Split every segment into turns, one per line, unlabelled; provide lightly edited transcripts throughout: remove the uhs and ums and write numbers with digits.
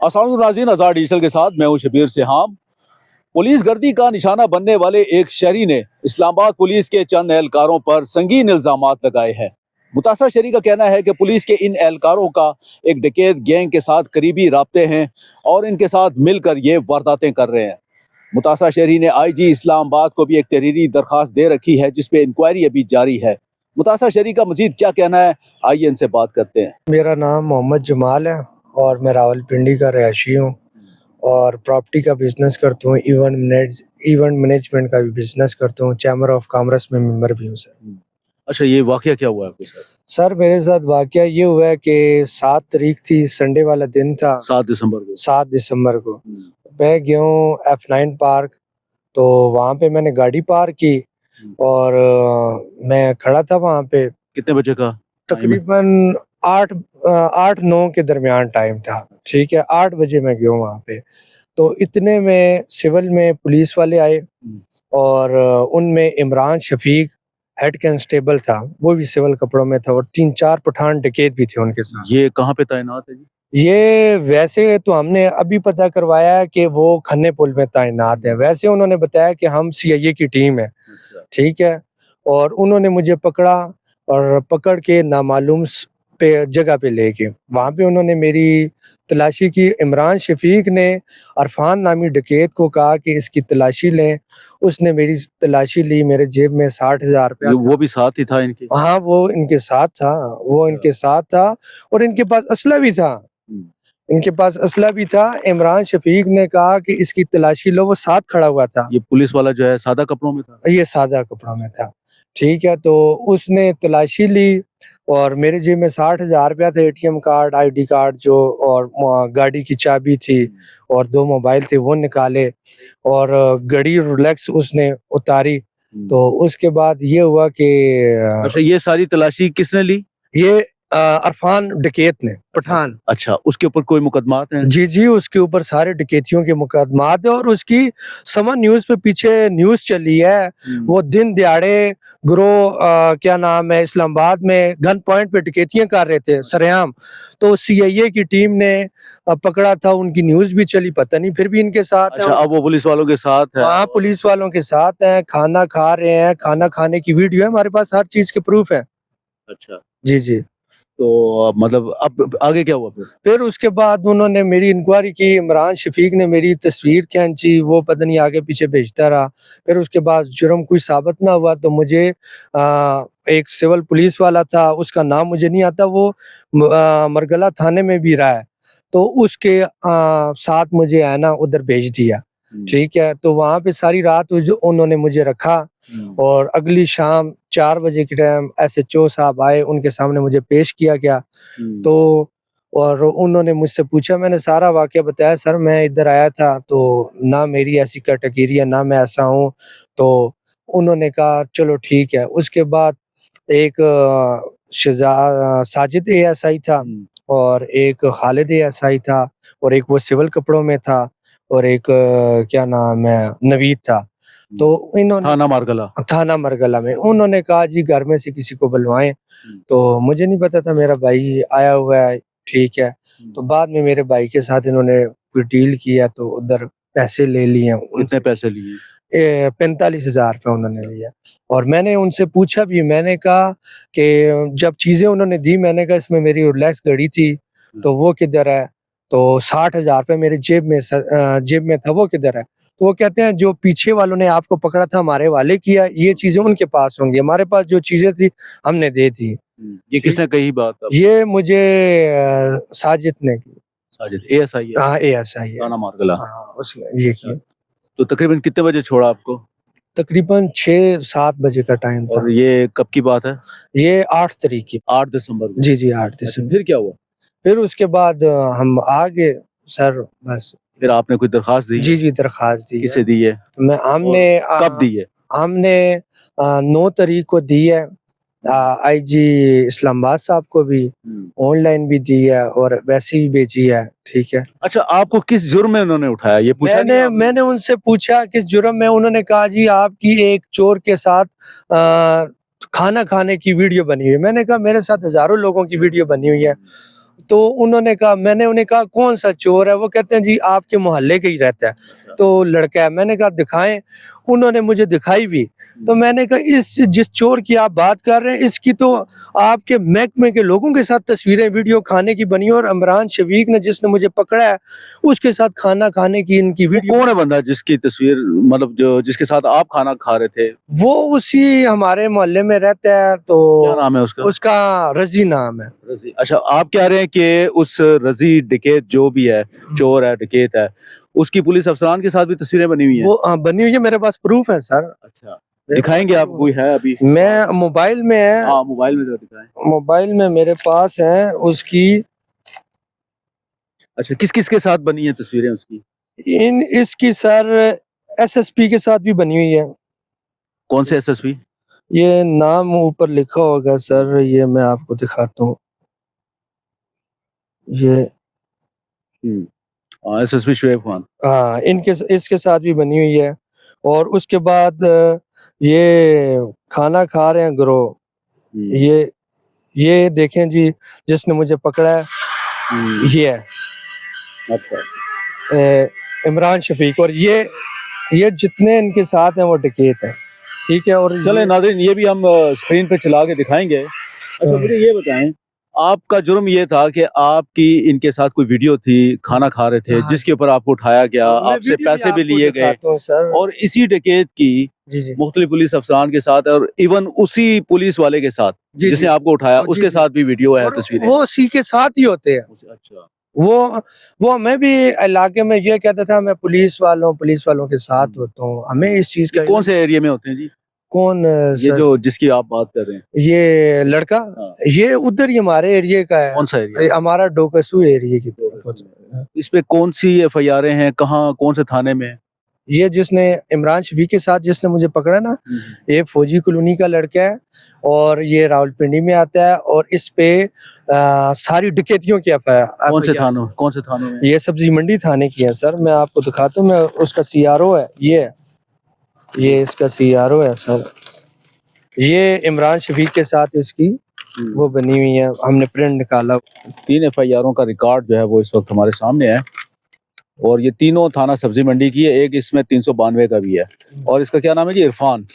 अस्सलाम नाज़रीन, आज़ाद डिजिटल के साथ मैं हूं शबीर सिहाम। पुलिस गर्दी का निशाना बनने वाले एक शहरी ने इस्लामाबाद पुलिस के चंद एहलकारों पर संगीन इल्जामात लगाए हैं। मुतासर शहरी का कहना है कि पुलिस के इन एहलकारों का एक डकैत गैंग के साथ करीबी राब्ते हैं और इनके साथ मिलकर ये वारदातें कर रहे हैं। मुतासर शहरी ने IG इस्लामाबाद को भी एक तहरीरी दरखास्त दे रखी है जिसपे इंक्वायरी अभी जारी है। मुतासर शहरी का मजीद क्या कहना है, आइए इनसे बात करते हैं।
मेरा नाम मोहम्मद जमाल है और मैं रावलपिंडी का रहायशी हूँ और प्रॉपर्टी का बिजनेस करता हूँ। इवेंट मैनेजमेंट का भी बिजनेस करता हूँ। चैम्बर ऑफ कॉमर्स में मेंबर भी हूँ सर।
अच्छा, ये वाकया क्या हुआ आपके साथ?
सर मेरे साथ वाकया ये हुआ है कि 7 तारीख थी, संडे वाला दिन था।
7 दिसंबर को।
7 दिसंबर को मैं गया हूँ F9 पार्क, तो वहाँ पे मैंने गाड़ी पार्क की और मैं खड़ा था वहाँ पे।
कितने बजे का?
तकरीबन 8-9 के दरमियान टाइम था, ठीक है। 8 बजे मैं गया वहाँ पे, तो इतने में सिविल में पुलिस वाले आए और उनमें इमरान शफीक हेड कांस्टेबल था, वो भी सिविल कपड़ों में था और 3-4 पठान डकैत भी थे उनके साथ।
ये कहाँ पे तैनात है जी?
ये वैसे तो हमने अभी पता करवाया है कि वो खन्ने पुल में तैनात है। वैसे उन्होंने बताया कि हम CIA की टीम है, ठीक है। और उन्होंने मुझे पकड़ा और पकड़ के नामालूम जगह पे लेके वहाँ पे उन्होंने मेरी तलाशी की। इमरान शफीक ने अरफान नामी डकैत को कहा कि इसकी तलाशी लें। उसने मेरी तलाशी ली, मेरे जेब में 60,000 रुपया
वो भी साथ ही था इनके?
हाँ, वो इनके साथ था, वो इनके साथ था और इनके पास असला भी था। इनके पास असला भी था। इमरान शफीक ने कहा कि इसकी तलाशी लो, वो साथ खड़ा हुआ था।
ये पुलिस वाला जो है सादा कपड़ों में था?
ये सादा कपड़ों में था, ठीक है। तो उसने तलाशी ली और मेरे जेब में 60,000 रुपया था, ATM कार्ड, ID कार्ड जो और गाड़ी की चाबी थी और 2 मोबाइल थे वो निकाले और घड़ी रोलेक्स उसने उतारी। तो उसके बाद ये हुआ कि
अच्छा, ये सारी तलाशी किसने ली?
ये अरफान डकैत ने, पठान।
अच्छा, उसके ऊपर कोई मुकदमात हैं?
जी, जी, उसके ऊपर सारे डकैतियों के मुकदमात है और उसकी समन न्यूज़ पे पीछे न्यूज़ चली है। वो दिन दिहाड़े गिरोह क्या नाम है, इस्लामाबाद में गन पॉइंट पे डकैतियाँ कर रहे थे सरेआम। तो CIA की टीम ने पकड़ा था, उनकी न्यूज़ भी चली, पता नहीं फिर भी इनके साथ
अच्छा, अब वो पुलिस वालों के साथ है?
हाँ, पुलिस वालों के साथ हैं, खाना खा रहे हैं, खाना खाने की वीडियो है हमारे पास, हर चीज़ के प्रूफ है।
अच्छा,
जी, जी।
तो मतलब अब आगे क्या हुआ फिर?
फिर उसके बाद उन्होंने मेरी इंक्वायरी की। इमरान शफीक ने मेरी तस्वीर खींची, वो पता नहीं आगे पीछे भेजता रहा। फिर उसके बाद जुर्म कोई साबित ना हुआ तो मुझे एक सिविल पुलिस वाला था, उसका नाम मुझे नहीं आता, वो मरगला थाने में भी रहा है, तो उसके साथ मुझे है ना उधर भेज दिया, ठीक है। तो वहाँ पे सारी रात उन्होंने मुझे रखा और अगली शाम 4 बजे के टाइम SHO साहब आए, उनके सामने मुझे पेश किया गया। तो और उन्होंने मुझसे पूछा, मैंने सारा वाक़या बताया, सर मैं इधर आया था तो ना मेरी ऐसी कैटेगरी है, ना मैं ऐसा हूँ। तो उन्होंने कहा चलो ठीक है। उसके बाद एक साजिद ASI था और एक खालिद ASI था और एक वो सिविल कपड़ों में था और एक क्या नाम है, नवीद था। तो इन्होंने थाना मरगला में उन्होंने कहा जी घर में से किसी को बुलवाएं। तो मुझे नहीं पता था, मेरा भाई आया हुआ है, ठीक है। तो बाद में मेरे भाई के साथ इन्होंने कोई डील किया तो उधर पैसे ले लिए।
कितने पैसे लिए?
45,000 रुपये उन्होंने लिया और मैंने उनसे पूछा भी, मैंने कहा कि जब चीज़ें उन्होंने दी, मैंने कहा इसमें मेरी रोलेक्स घड़ी थी तो वो किधर है? तो 60,000 रुपये मेरी जेब में था, वो किधर है? तो वो कहते हैं जो पीछे वालों ने आपको पकड़ा था हमारे हवाले किया, ये चीज़ें उनके पास होंगी, हमारे पास जो चीज़ें थी हमने दे दी।
ये किसने कही बात अब?
ये मुझे साजिद ने की।
साजिद ASI है?
हाँ, ASI है।
थाना मारगला।
हाँ, उसने ये किया।
तो तकरीबन कितने बजे छोड़ा आपको?
तकरीबन 6-7 बजे का टाइम था।
और ये कब की बात है?
ये 8 तारीख की।
8 दिसंबर को?
जी, जी, 8
अच्छा,
दिसंबर।
फिर क्या हुआ?
फिर उसके बाद हम आ गए सर, बस।
फिर आपने कोई दरखास्त दी?
जी, जी, दरखास्त दी है।
किसे दी है?
हमने
कब दी है?
हमने 9 तारीख को दी है। IG इस्लामाबाद साहब को भी ऑनलाइन भी दी है और वैसे ही भेजी है, ठीक है।
अच्छा, आपको किस जुर्म में उन्होंने उठाया, ये पूछा नहीं आपने?
मैंने उनसे पूछा किस जुर्म में, उन्होंने कहा जी आपकी एक चोर के साथ खाना खाने की वीडियो बनी हुई है। मैंने कहा मेरे साथ हज़ारों लोगों की वीडियो बनी हुई है। तो उन्होंने कहा, मैंने उन्हें कहा कौन सा चोर है? वो कहते हैं जी आपके मोहल्ले का ही रहता है। तो लड़का है। मैंने कहा दिखाएं। उन्होंने मुझे दिखाई भी। तो मैंने कहा इस जिस चोर की आप बात कर रहे हैं इसकी तो आपके महकमे के लोगों के साथ तस्वीरें वीडियो खाने की बनी और इमरान शफीक ने जिसने मुझे पकड़ा है उसके साथ खाना खाने की इनकी
वो
वीडियो।
कौन है बंदा जिसकी तस्वीर, मतलब जो जिसके साथ आप खाना खा रहे थे?
वो उसी हमारे मोहल्ले में रहता है।
क्या
तो
नाम है उसका?
उसका रजी नाम है।
रजी। अच्छा, आप कह रहे हैं कि उस रजी डकैत जो भी है, चोर है, डकैत है, उसकी पुलिस अफसरान के साथ भी तस्वीरें बनी हुई हैं?
वो बनी हुई है, मेरे पास प्रूफ है सर।
अच्छा, दिखाएंगे आप? कोई है अभी?
मैं मोबाइल में है।
हाँ, मोबाइल में जरा दिखाएं।
मोबाइल में मेरे पास है उसकी।
अच्छा, किस किस के साथ बनी है तस्वीरें उसकी?
इसकी सर एसएसपी के साथ भी बनी हुई है।
कौन से एसएसपी?
ये नाम ऊपर लिखा होगा सर, ये मैं आपको दिखाता हूँ। ये
एसएसपी शुएब खान।
हाँ, इनके इसके साथ भी बनी हुई है। और उसके बाद ये खाना खा रहे हैं गिरोह। ये देखें जी, जिसने मुझे पकड़ा है ये है
अच्छा,
इमरान शफीक। और ये जितने इनके साथ हैं वो डकैत हैं। ठीक है। और
चले नाज़रीन, ये भी हम स्क्रीन पे चला के दिखाएंगे। अच्छा, मुझे ये बताएं, आपका जुर्म ये था कि आपकी इनके साथ कोई वीडियो थी, खाना खा रहे थे,
हाँ।
जिसके ऊपर आपको उठाया गया,
मैं
आपसे
वीडियो
पैसे भी
आपको
लिए गए
दिखाता हूँ सर।
और इसी डकैत की
जी जी
मुख्तलिफ पुलिस अफसरान के साथ और इवन उसी पुलिस वाले के साथ
जी
जिसने
जी।
आपको उठाया,
जी,
उसके
जी।
साथ भी वीडियो है,
और
तस्वीरें।
वो उसी के साथ ही होते हैं।
अच्छा,
वो मैं भी इलाके में ये कहता था मैं पुलिस वालों के साथ होता हूँ। हमें इस चीज
ये
का
कौन से एरिया में होते हैं जी?
कौन
ये
सर?
जो जिसकी आप बात कर रहे हैं,
ये लड़का
हाँ।
ये उधर ही हमारे एरिया का है।
कौन सा एरिया?
ये हमारा डोकसू एरिया की तरफ होता है।
इस पे कौन सी एफआईआर हैं, कहाँ, कौन से थाने में?
ये जिसने इमरान शफीक के साथ जिसने मुझे पकड़ा ना, ये फौजी कॉलोनी का लड़का है और ये रावलपिंडी में आता है। और इस पे सारी डकैतियों की
कौन से थानों में?
ये सब्जी मंडी थाने की है सर। मैं आपको दिखाता हूँ। मैं उसका सीआरओ है। ये इसका सीआरओ है सर। ये इमरान शफीक के साथ इसकी वो बनी हुई है, हमने प्रिंट निकाला।
3 एफआईआरों का रिकॉर्ड जो है वो इस वक्त हमारे सामने है और ये तीनों थाना सब्जी मंडी की है। एक इसमें 392 का भी है। और इसका क्या नाम है जी?
इरफान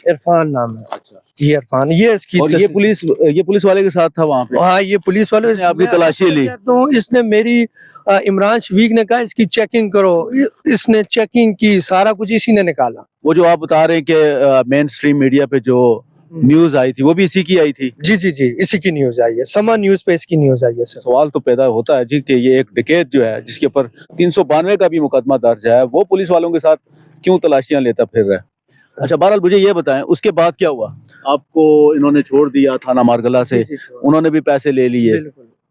नाम है।
अच्छा।
ये इरफान, ये इसकी
और ये पुलिस वाले के साथ था वहाँ पे?
हाँ, ये पुलिस वाले
इसने आपकी तलाशी ली?
तो इसने मेरी इमरान शफीक ने कहा इसकी चेकिंग करो। इसने चेकिंग की, सारा कुछ इसी ने निकाला।
वो जो आप बता रहे हैं कि मेन स्ट्रीम मीडिया पे जो न्यूज आई थी वो भी इसी की आई थी?
जी जी जी, इसी की न्यूज आई है। समा न्यूज पे इसकी न्यूज आई है सर।
सवाल तो पैदा होता है जी कि ये एक डकैत जो है जिसके ऊपर 392 का भी मुकदमा दर्ज है, वो पुलिस वालों के साथ क्यों तलाशियां लेता फिर रहा है? अच्छा, बहरहाल मुझे ये बताएं, उसके बाद क्या हुआ? आपको इन्होंने छोड़ दिया थाना मारगला से, उन्होंने भी पैसे ले लिए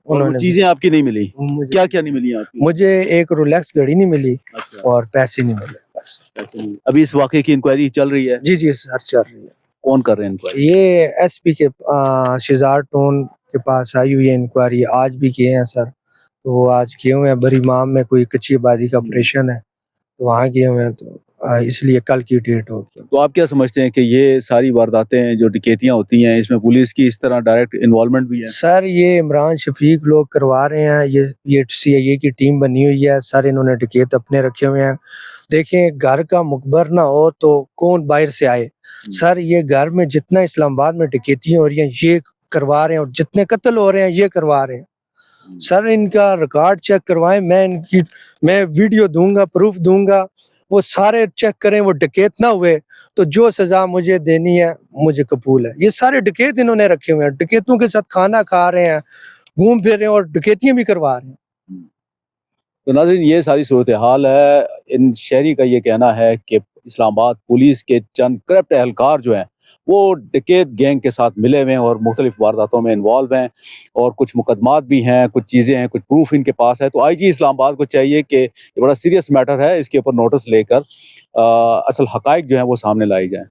और वो चीजें आपकी नहीं मिली? क्या क्या नहीं मिली आपकी?
मुझे एक रोलेक्स घड़ी नहीं मिली।
अच्छा,
और पैसे नहीं मिले बस।
पैसे नहीं। अभी इस वाकये की इंक्वायरी चल रही है?
जी जी सर, चल रही है।
कौन कर रहे हैं इंक्वायरी?
ये एसपी के शिजार टोन के पास आई हुई है इंक्वायरी। आज भी किए हैं सर। तो आज किए हुए हैं। बरी माम में कोई कच्ची आबादी का ऑपरेशन है तो वहाँ किए हुए हैं। तो इसलिए कल की डेट होगी।
तो आप क्या समझते हैं कि ये सारी वारदातें जो डकैतियां होती हैं इसमें पुलिस की इस तरह डायरेक्ट इन्वॉल्वमेंट भी है?
सर ये इमरान शफीक लोग करवा रहे हैं। ये सीआईए की टीम बनी हुई है सर। इन्होंने डकैत अपने रखे हुए हैं। देखें, घर का मुखबर ना हो तो कौन बाहर से आए? सर ये घर में जितना इस्लामाबाद में डकैतियां हो रही हैं ये करवा रहे हैं और जितने कत्ल हो रहे हैं ये करवा रहे हैं। सर इनका रिकॉर्ड चेक करवाएं। मैं वीडियो दूंगा, प्रूफ दूंगा, वो सारे चेक करें। वो डकैत ना हुए तो जो सजा मुझे देनी है मुझे कबूल है। ये सारे डकैत इन्होंने रखे हुए हैं। डकैतों के साथ खाना खा रहे हैं, घूम फिर रहे हैं और डकैतियां भी करवा रहे हैं।
तो नाज़रीन, ये सारी सूरत हाल है। इन शहरी का ये कहना है कि इस्लामाबाद पुलिस के चंद करप्ट एहलकार जो हैं वो डकैत गैंग के साथ मिले हुए हैं और मुख्तलिफ वारदातों में इन्वॉल्व हैं और कुछ मुकदमात भी हैं, कुछ चीज़ें हैं, कुछ प्रूफ इनके पास है। तो आईजी इस्लामाबाद को चाहिए कि ये बड़ा सीरियस मैटर है, इसके ऊपर नोटिस लेकर असल हकाइक जो हैं वो सामने लाई जाएँ।